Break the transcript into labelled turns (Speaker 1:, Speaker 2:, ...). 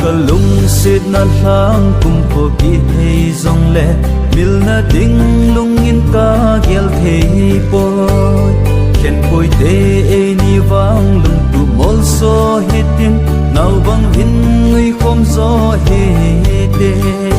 Speaker 1: ka lung sit na lang kum ko bi hei zong le mil na ding lung in ka gel thei boy ken poi te e ni wang lung tu mol so hitin nau bang hin ngui khom zo he te